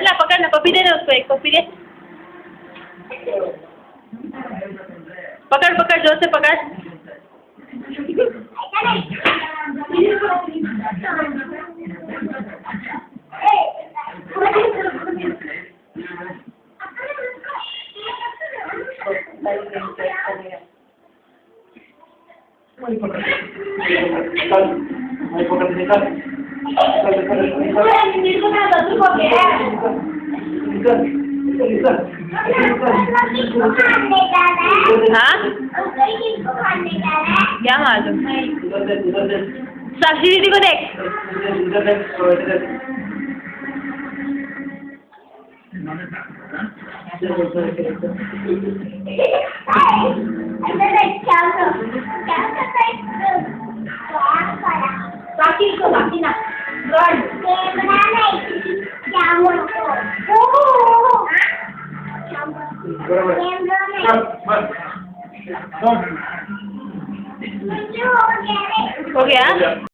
ला पकड़ ना, पपी दे ना उसको, एक पपी दे। पकड़ पकड़, जोर से पकड़। हाँ क्या मालूम। साक्षी दीदी को देख। बाकी ना हो गया।